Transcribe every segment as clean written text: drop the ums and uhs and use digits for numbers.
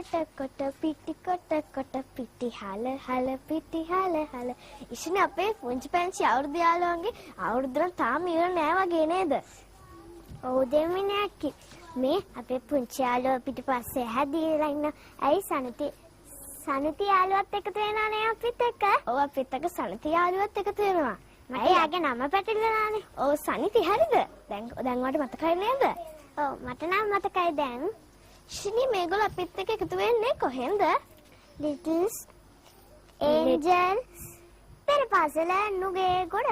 කොට පිටි කොට පිටි හල පිටි හල. ඉෂිනේ අපේ පුංචි පැංචි අවුරුදු යාළුවන්ගේ අවුරුද්දෙන් තාම ඉවර නෑ වගේ නේද? ඔව් දෙමිනක්කි. මේ අපේ පුංචි යාළුවා පිටිපස්සේ හැදීලා ඉන්න. ඇයි සනිති යාළුවත් එකතු වෙනා නේ අපිත් එක්ක? ඔව් අපිත් එක්ක සනිති යාළුවත් එකතු වෙනවා. මට යාගේ නම පැටලලානේ. ඔව් සනිති හරිද? දැන් වට මතකයි නේද? ඔව් මට නම් මතකයි දැන්. ෂිනි මේගොල්ලෝ අපිත් එක්ක එකතු වෙන්නේ කොහෙන්ද? Little Angels පෙරපාසල නුගේ ගොඩ.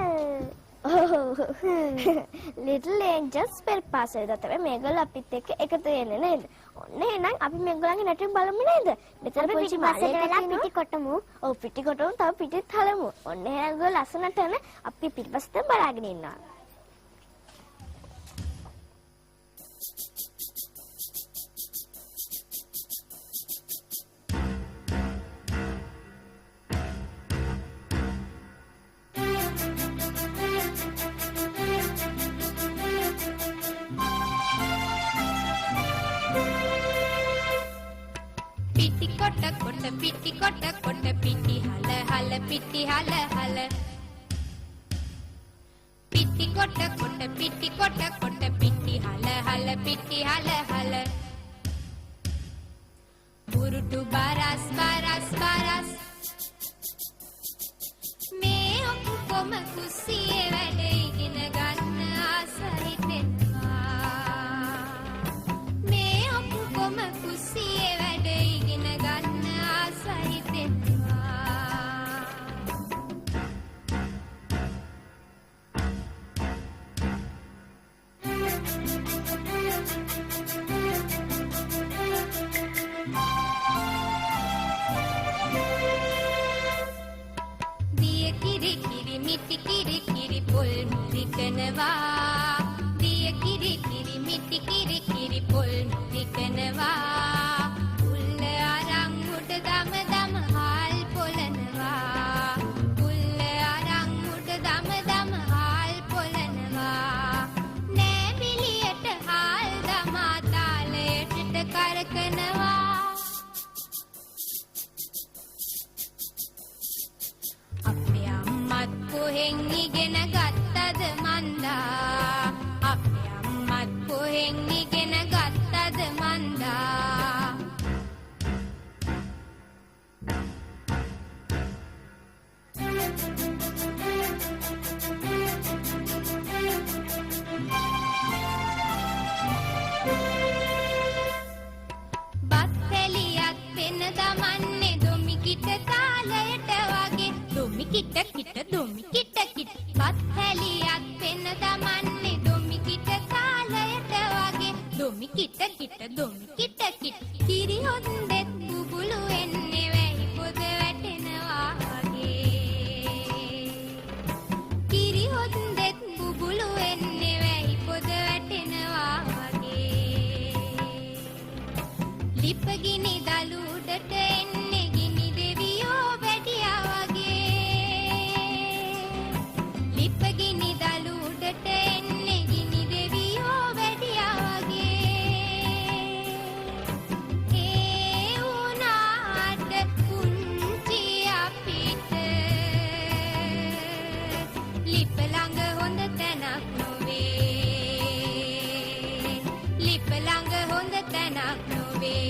Little Angels පෙරපාසල තමයි මේගොල්ලෝ අපිත් එක්ක එකතු වෙන්නේ නේද? ඔන්න එහෙනම් අපි මේගොල්ලන්ගේ නැටුම් බලමු නේද? මෙතන පුංචි මාලේ වෙලා පිටි කොටමු. ඔව් පිටි කොටමු තව පිටිත් හලමු. ඔන්න එහෙනම් ඒගොල්ලෝ ලස්සනටම අපි පිටිපස්සෙන් බලාගෙන ඉන්නවා. පිටි කොට පිටි හල පිටි හල පිටි කොට පිටි පිටි හල පිටි හල බුරුටු බරස් මේ ඔක්කොම කුස්සියේ වැඩ ඉගෙන ගන්න ආස හිතෙනවා. මේ ඔක්කොම කුස්සියේ වැඩ ඉගෙන ගන්න ආස හිතෙනවා. දිය කිරි මිටි කිරි පොල් මිරිකනවා. දිය කිරි මිටි කිරි පොල් මිරිකනවා. උල්ල අරන් උඩ දම හාල් පොලනවා. උල්ල අරන් උඩ දම හාල් පොලනවා. නෑබිලියට හාල් දමා තාලයට කරකනවා. අපේ අම්මත් කොහෙන් ඉගෙන ගත්තද මන්දා. අපේ අම්මත් කොහෙන් ඉගෙන ගත්තද මන්දා. බත් පැලියක් වෙන දමන්නේ දොමිකිට තාලයට වගේ. දොමිකිට බත් පැලියක් වෙන දමන්නේ දොමිකිට තාලයට වගේ. දොමිකිට කිරි හොන්දෙත් බුබුලු එන්නේ වැහි පොද වැටෙනවා වගේ. කිරි හොන්දෙත් බුබුලු එන්නේ වැහි පොද වැටෙනවා වගේ. ලිපගිනි දළු උඩට එන්නේ ගිනි දෙවියෝ වැඩියා වගේ. ලිපගිනි දළු උඩට එන්නේ ගිනි දෙවියෝ වැඩියා වගේ. ඒ උනාට පුංචි අපිට ලිප ළඟ හොඳ තැනක් නොවේ. ලිප ළඟ හොඳ තැනක් නොවේ.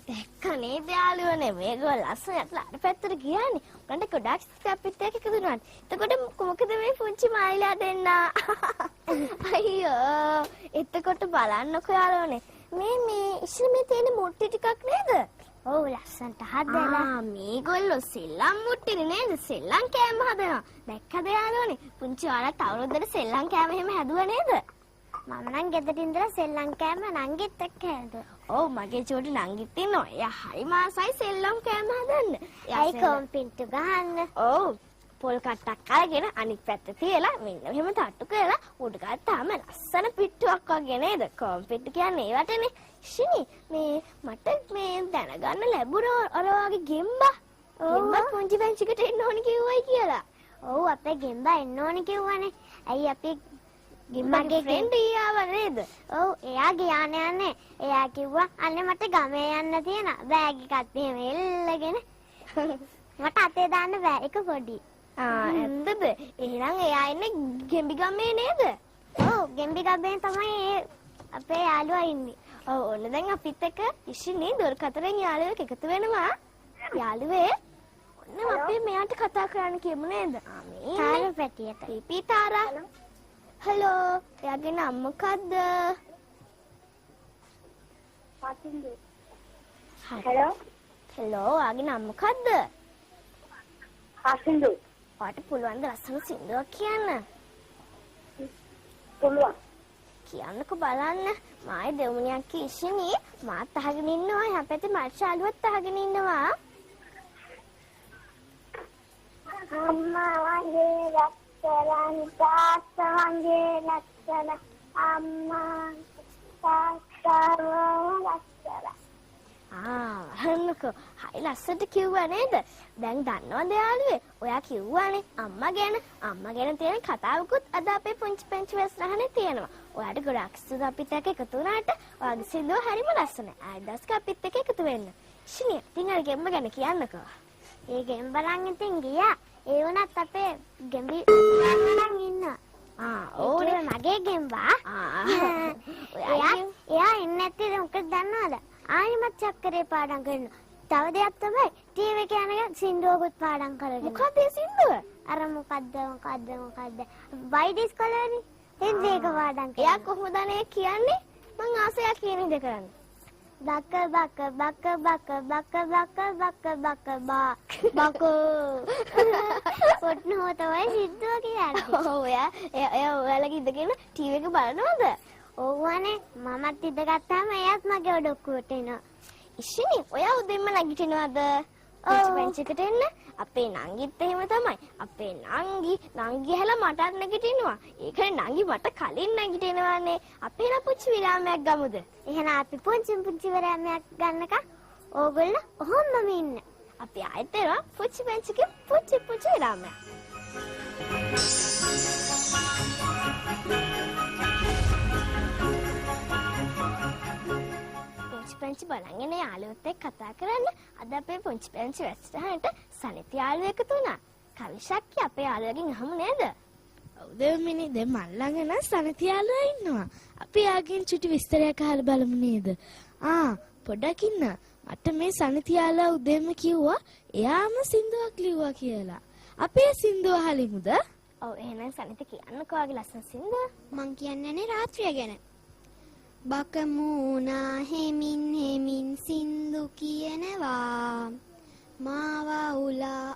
දැක්කනේ යාළුවනේ මේගොල්ලෝ ලස්සනට අර පැත්තට ගියානේ. උන්ට ගොඩාක් අපිත් එක්ක එකතු වුණා. එතකොට මොකද මේ පුංචි මායිලා දෙන්න? අයියෝ එතකොට බලන්නකෝ යාළුවනේ. මේ ඉස්සර මේ තියෙන මුට්ටි ටිකක් නේද? ඔව් ලස්සනට හදලා. මේගොල්ලෝ සෙල්ලම් මුට්ටිනේ නේද? සෙල්ලම් කෑම හදනවා. දැක්කද යාළුවනේ? පුංචි ඔයාලත් අවුරුද්දට සෙල්ලම් කෑම එහෙම හැදුවා නේද? මම නම් ගෙදර ඉඳලා සෙල්ලම් කෑම නංගිත් එක්ක හැදුවා. ඔව් මගේ චූටි නංගිත් ඉන්නවා. එයා හරි මාසයි සෙල්ලම් කෑම හදන්න. එයායි කොම්පින්ටු ගහන්න. ඔව් පොල් කට්ටක් අරගෙන අනිත් පැත්ත තියලා මෙන්න මෙහෙම තට්ටු කරලා උඩ ගත්තාම ලස්සන පිට්ටුවක් වගේ නේද? කොම් පිට්ටු කියන්නේ ඒවටනේ. ඉෂිනි මේ මට මේ දැනගන්න ලැබුණා අර වගේ ගෙම්බා. ගෙම්බා පුංචි පැංචිකට එන්න ඕනි කිව්වයි කියලා. ඔව් අපේ ගෙම්බා එන්න ඕනි කිව්වනේ. ඇයි අපි ගෙම්බාගේ ෆ්‍රෙන්ඩ් ඊයාව නේද? ඔව් එයා ගියා නෑනේ. එයා කිව්වා අනේ මට ගමේ යන්න තියෙන බෑග් එකත් එහෙම එල්ලගෙන මට අතේ දාන්න බෑ ඒක පොඩි. ඇත්තද? එහෙනම් එයා ඉන්නේ ගෙම්බි ගමේ නේද? ඔව් ගෙම්බි ගමේ තමයි අපේ යාළුවා ඉන්නේ. ඔව් ඔන්න දැන් අපිත් එක්ක ඉෂිනි දොරකතරෙන් යාළුවෙක් එකතු වෙනවා. යාළුවේ ඔන්න අපි මෙයාට කතා කරන්න කියමු නේද? මේ තාර පැටියට. පීපී තාරා. හලෝ. එයාගේ නම මොකද්ද? පාතින්දු. හලෝ. හලෝ. එයාගේ නම මොකද්ද? පාතින්දු. ඔයාට පුළුවන් ද ලස්සන සින්දුවක් කියන්න? පුළුවන්. කියන්නකෝ බලන්න. මායි දෙවුණියක් ඉෂිනි මාත් අහගෙන ඉන්නවා. එහා පැත්තේ මාර්ෂාලුවත් අහගෙන ඉන්නවා. අම්මා වගේ ලස්සන තාත්තා වගේ ලස්සන අම්මා තාත්තා ලස්සන. අහන්නකෝ. හරි ලස්සට කිව්වා නේද? දැන් දන්නවද යාළුවේ? ඔයා කිව්වානේ අම්මා ගැන තියෙන කතාවකුත් අද අපේ පුංචි පැංචි වැස්සහනේ තියෙනවා. ඔයාට ගොඩක් සුදු අපිත් එක්ක එකතු වුණාට ඔයාගේ සින්දුව හරිම ලස්සනයි. ආයෙත් අපිත් එක්ක එකතු වෙන්න. ඉෂිනි ඉතින් අර ගෙම්බ ගැන කියන්නකෝ. ඒ ගෙම්බලන් ඉතින් ගියා. ඒ වුණත් අපේ ගෙම්බි නම් ඉන්නවා. ඕනේ මගේ ගෙම්බා. එයා එන්නේ නැත්තේ මොකද දන්නවද? ආයෙමත් චක්කරේ පාඩම් කරනවා. තව දෙයක් තමයි ටීවී එක යනකම් සින්දුවකුත් පාඩම් කරගෙන. මොකද ඒ සින්දුව? අර මොකද්ද? වයිඩිස් කලරනේ. එන්නේ ඒක පාඩම් කරනවා. එයා කොහොමද අනේ කියන්නේ? මං ආසයක් කියන ඉඳ කරන්නේ. බක බක බක බක බක බක බක බක බා බකෝ පොට්නෝ තමයි සිද්දුව කියන්නේ. ඔයාලගේ ඉඳගෙන ටීවී එක බලනවද? ඕවනේ මමත් ඉඳගත්තාම එයාත් මගේ ඔඩොක්කුවට එනවා. ඉෂිනි ඔයා උදෙන්ම නැගිටිනවද? පෙන්චෙකට එන්න. අපේ නංගිත් එහෙම තමයි. අපේ නංගි හැලා මටත් නැගිටිනවා. ඒකනේ නංගි මට කලින් නැගිටිනවානේ. අපේ පුංචි විරාමයක් ගමුද? එහෙනම් අපි පුංචි විරාමයක් ගන්නකම් ඕගොල්ලෝ ඔහොමම ඉන්න. අපි ආයෙත් එනවා පුංචි පෙන්චිගේ පුංචි විරාමයක්. පුංචි බලංගෙන යාළුවෙක් එක්ක කතා කරන්න අද අපේ පුංචි පැංචි වැස්සහනට සනිත යාළුවෙක් එකතු වුණා. කවිශක්කි අපේ යාළුවගෙන් අහමු නේද? ඔව් දෙවමිනි දැන් මන් ළඟ නම් සනිත යාළුවා ඉන්නවා. අපි යාගෙන් චුටි විස්තරයක් අහලා බලමු නේද? පොඩ්ඩක් ඉන්න. මට මේ සනිත යාළුවා උදේම කිව්වා එයාම සින්දුවක් ලිව්වා කියලා. අපේ සින්දුව අහලිමුද? ඔව් එහෙනම් සනිත කියන්නකෝ ආගේ ලස්සන සින්දුව. මං කියන්නේ රාත්‍රිය ගැන. බකමූනා හෙමින් සින්දු කියනවා මාවා උලා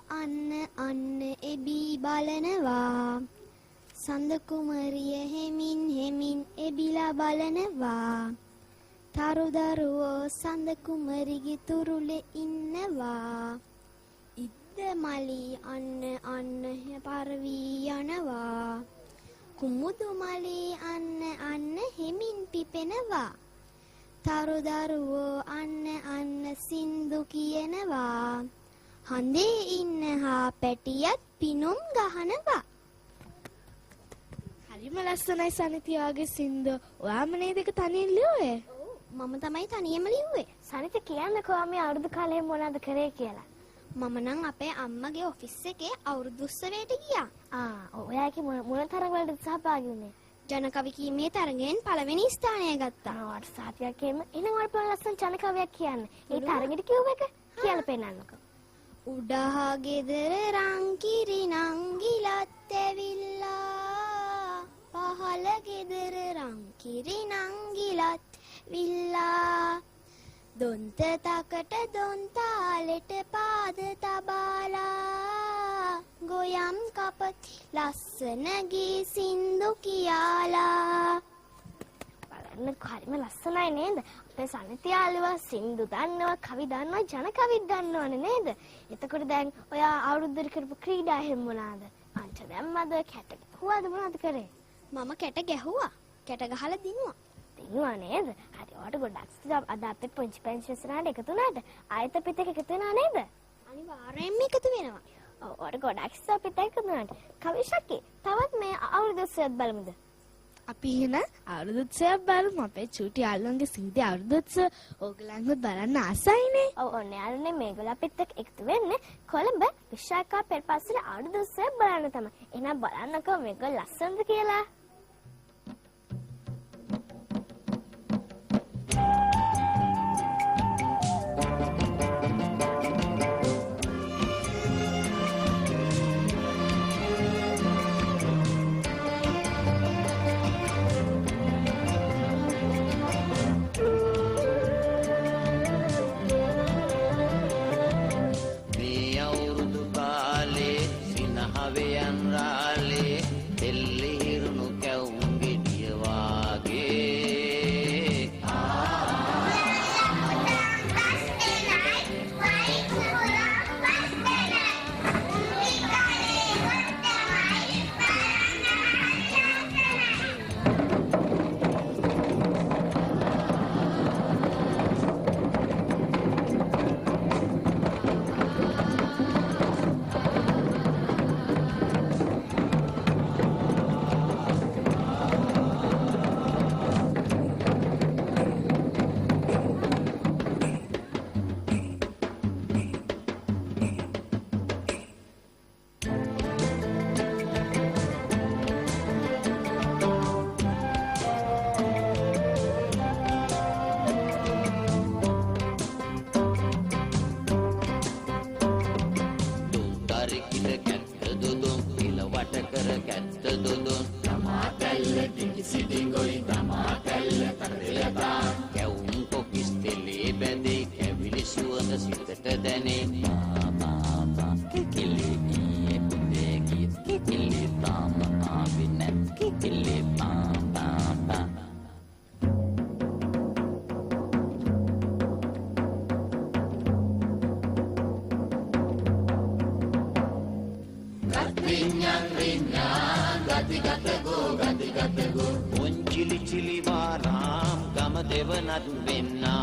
අන්න එබී බලනවා සඳ කුමරිය හෙමින් එබිලා බලනවා තරුදරුවෝ සඳ කුමරිගේ තුරුලේ ඉන්නවා ඉද්ද මලි අන්න පරවී යනවා කුමුදු මලේ අන්න හෙමින් පිපෙනවා තරුදරුවෝ අන්න සින්දු කියනවා හඳේ ඉන්න හා පැටියත් පිනුම් ගහනවා. හරිම ලස්සනයි සනිතියාගේ සින්දුව. ඔයාම නේද ඒක තනියෙන් ලිව්වේ? මම තමයි තනියම ලිව්වේ. සනිත කියන්නකෝ මේ අවුරුදු කාලේ මොනවද කරේ කියලා. මම නම් අපේ අම්මගේ ඔෆිස් එකේ අවුරුදු උත්සවයට ගියා. ඔයාගේ මොන තරම් වලට සහභාගී වුණේ? ජනකවි කීමේ තරගෙන් පළවෙනි ස්ථානය ගත්තා. වට සාතියක් එන්න. එහෙනම් ඔයාලා පුළුවන් ලස්සන ජනකවියක් කියන්න. ඒ තරගෙට කිව්ව එක කියලා පෙන්නන්නකෝ. උඩහා ගෙදර රංකිරි නංගිලත් ඇවිල්ලා පහළ ගෙදර රංකිරි නංගිලත් විල්ලා දොන්ත තකට දොන්තාලෙට පාද තබාලා ගොයම් කපති ලස්සන ගී සින්දු කියාලා. බලන්න හරිම ලස්සනයි නේද? අපේ සනිත යාළුවා සින්දු දන්නවා, කවි දන්නවා, ජන කවිත් දන්නවනේ නේද? එතකොට දැන් ඔයා අවුරුද්දට කරපු ක්‍රීඩා එහෙම මොනවාද? අංච දැම්මද, කැට ගැහුවාද මොනවද කරේ? මම කැට ගැහුවා. කැට ගහලා දිනුවා. දිනුවා නේද? හරි. ඔයාට ගොඩක් ස්තුතියි. අද අපේ පුංචි පෙන්ෂන් සරාට එකතු වුණාට ආයෙත් අපිත් එක්ක එකතු වෙනා නේද? අනිවාර්යෙන්ම එකතු වෙනවා. ඔව් ඔයාට ගොඩක් ස්තුතියි අපිත් එක්ක එකතු වුණාට. කවිශක්කි තවත් මේ අවුරුදු උත්සවයක් බලමුද? අපි එහෙනම් අවුරුදු උත්සවයක් බලමු. අපේ චූටි යාළුවන්ගේ සීදී අවුරුදු උත්සව ඕගලන්වත් බලන්න ආසයිනේ. ඔව් ඔන්න යාළුවනේ මේගොල්ලෝ අපිත් එක්ක එකතු වෙන්නේ කොළඹ විශාඛා පෙරපස්සේ අවුරුදු උත්සවයක් බලන්න තමයි. එහෙනම් බලන්නකෝ මේගොල්ලෝ ලස්සනද කියලා. Chili chili varam gama devanat venna